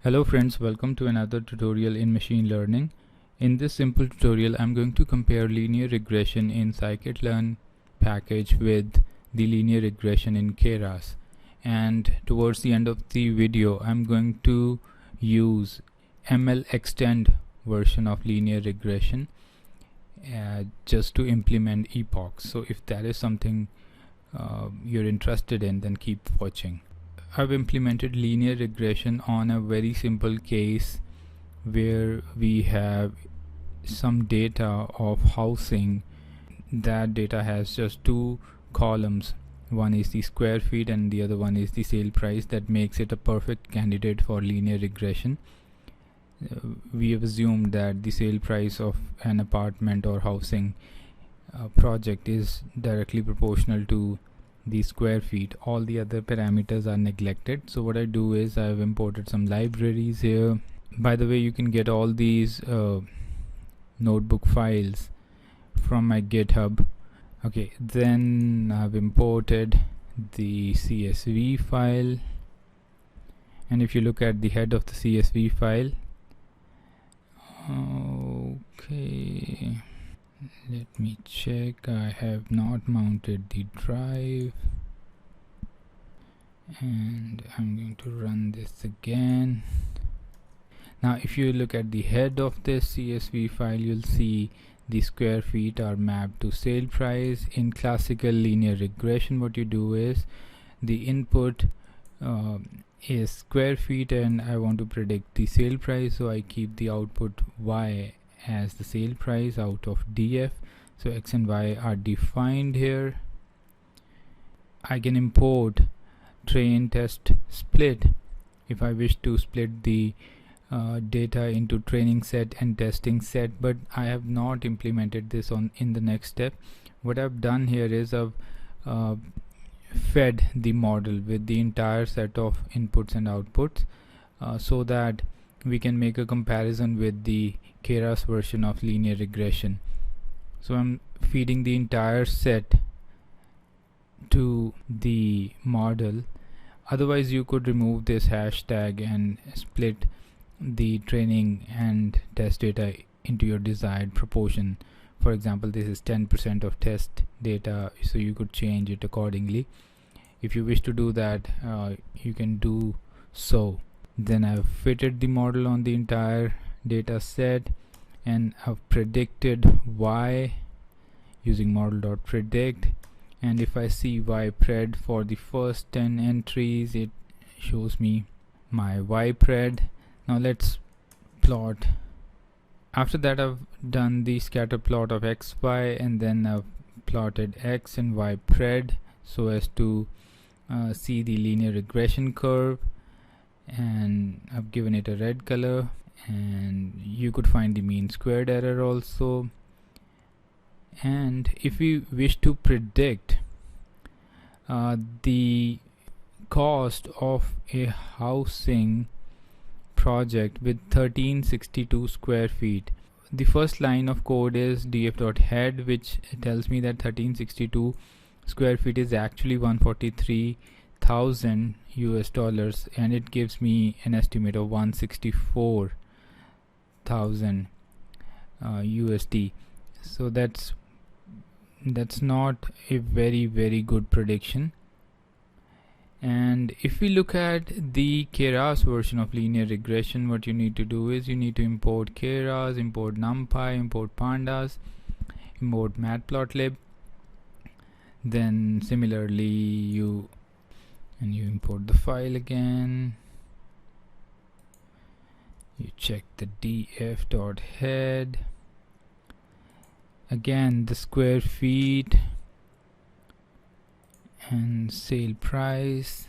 Hello friends, welcome to another tutorial in machine learning. In this simple tutorial, I'm going to compare linear regression in scikit-learn package with the linear regression in Keras. And towards the end of the video, I'm going to use ML extend version of linear regression just to implement epochs. So if that is something you're interested in, then keep watching. I've implemented linear regression on a very simple case where we have some data of housing. That data has just two columns. One is the square feet and the other one is the sale price. That makes it a perfect candidate for linear regression. We have assumed that the sale price of an apartment or housing project is directly proportional to the square feet. All the other parameters are neglected. So what I do is I've imported some libraries here. By the way, you can get all these notebook files from my GitHub. Okay, then I've imported the CSV file, and if you look at the head of the CSV file, okay, let me check. I have not mounted the drive, and I'm going to run this again. Now if you look at the head of this CSV file, you'll see the square feet are mapped to sale price. In classical linear regression, what you do is the input is square feet and I want to predict the sale price, so I keep the output y as the sale price out of df. So x and y are defined here. I can import train, test, split if I wish to split the data into training set and testing set, but I have not implemented this in the next step. What I've done here is I've fed the model with the entire set of inputs and outputs so that we can make a comparison with the Keras version of linear regression. So I'm feeding the entire set to the model. Otherwise you could remove this hashtag and split the training and test data into your desired proportion. For example, this is 10% of test data, so you could change it accordingly. If you wish to do that, you can do so. Then I've fitted the model on the entire data set and I've predicted y using model.predict, and if I see y pred for the first 10 entries, it shows me my y pred. Now let's plot. After that, I've done the scatter plot of x, y, and then I've plotted x and y pred so as to see the linear regression curve, and I've given it a red color, and you could find the mean squared error also. And if we wish to predict the cost of a housing project with 1362 square feet, the first line of code is df.head, which tells me that 1362 square feet is actually 143,000 US dollars, and it gives me an estimate of 164,000 USD. So that's not a very good prediction. And if we look at the Keras version of linear regression, what you need to do is you need to import Keras, import NumPy, import pandas, import matplotlib. Then similarly you import the file again. You check the df.head. Again, the square feet and sale price.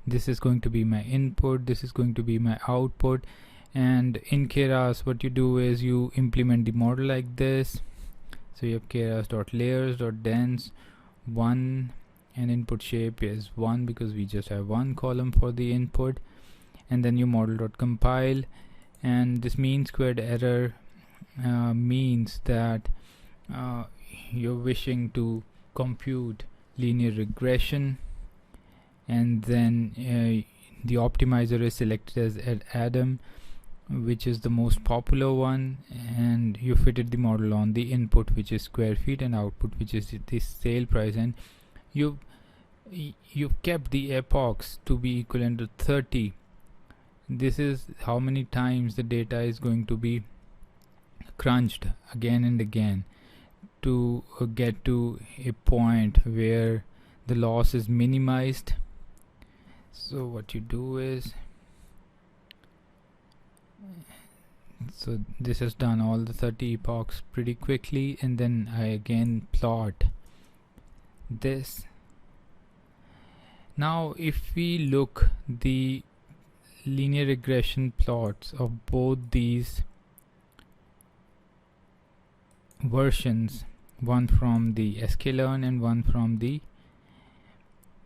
This is going to be my input, this is going to be my output. And in Keras, what you do is you implement the model like this. So you have keras.layers.dense 1, and input shape is 1 because we just have one column for the input. And then you model.compile, and this mean squared error means that you're wishing to compute linear regression, and then the optimizer is selected as Adam, which is the most popular one, and you fitted the model on the input, which is square feet, and output, which is the sale price, and you've kept the epochs to be equivalent to 30. This is how many times the data is going to be crunched again and again to get to a point where the loss is minimized. So what you do is, so this has done all the 30 epochs pretty quickly, and then I again plot this. Now if we look the linear regression plots of both these versions, one from the Sklearn and one from the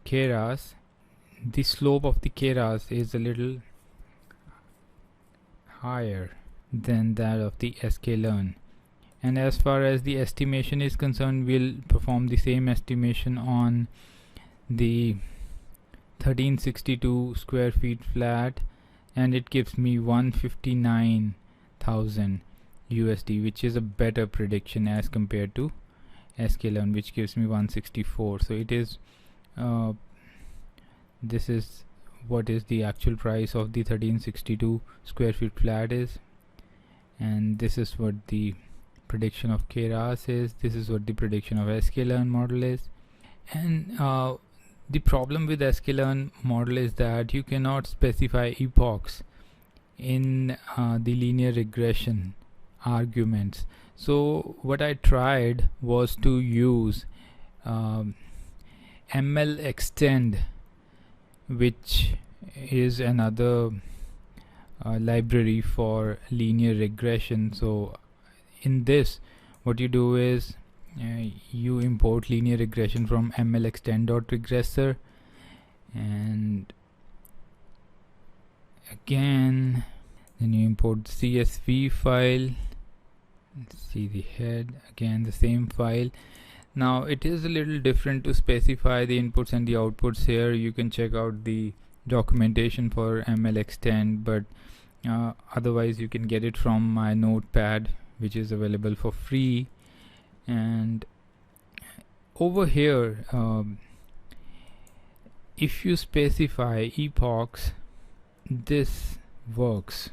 Keras, the slope of the Keras is a little higher than that of the Sklearn, and as far as the estimation is concerned, we'll perform the same estimation on the 1362 square feet flat, and it gives me 159,000 USD, which is a better prediction as compared to Sklearn, which gives me 164. So it is this is what is the actual price of the 1362 square feet flat is, and this is what the prediction of Keras is. This is what the prediction of Sklearn model is. And the problem with Sklearn model is that you cannot specify epochs in the linear regression arguments. So what I tried was to use ML extend, which is another library for linear regression. So in this, what you do is you import linear regression from mlextend.regressor, and again then you import the CSV file. See the head, again the same file. Now it is a little different to specify the inputs and the outputs here. You can check out the documentation for mlextend, but otherwise you can get it from my notepad, which is available for free. And over here, if you specify epochs, this works,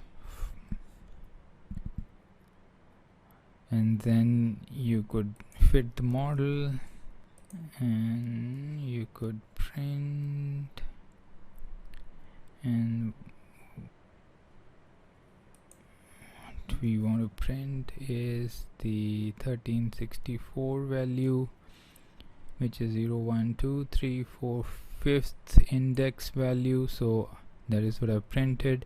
and then you could fit the model, and you could print, and what we want to print is the 1364 value, which is 0, 1, 2, 3, 4, 5th index value. So that is what I've printed,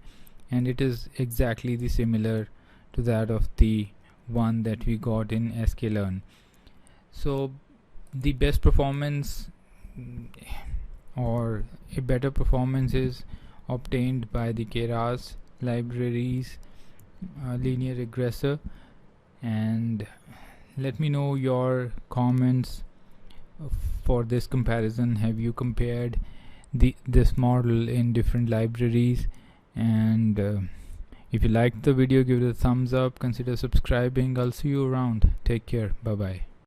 and it is exactly the similar to that of the one that we got in Sklearn. So the best performance or a better performance is obtained by the Keras libraries linear regressor. And let me know your comments for this comparison. Have you compared this model in different libraries? And if you liked the video, give it a thumbs up, consider subscribing. I'll see you around. Take care. Bye bye.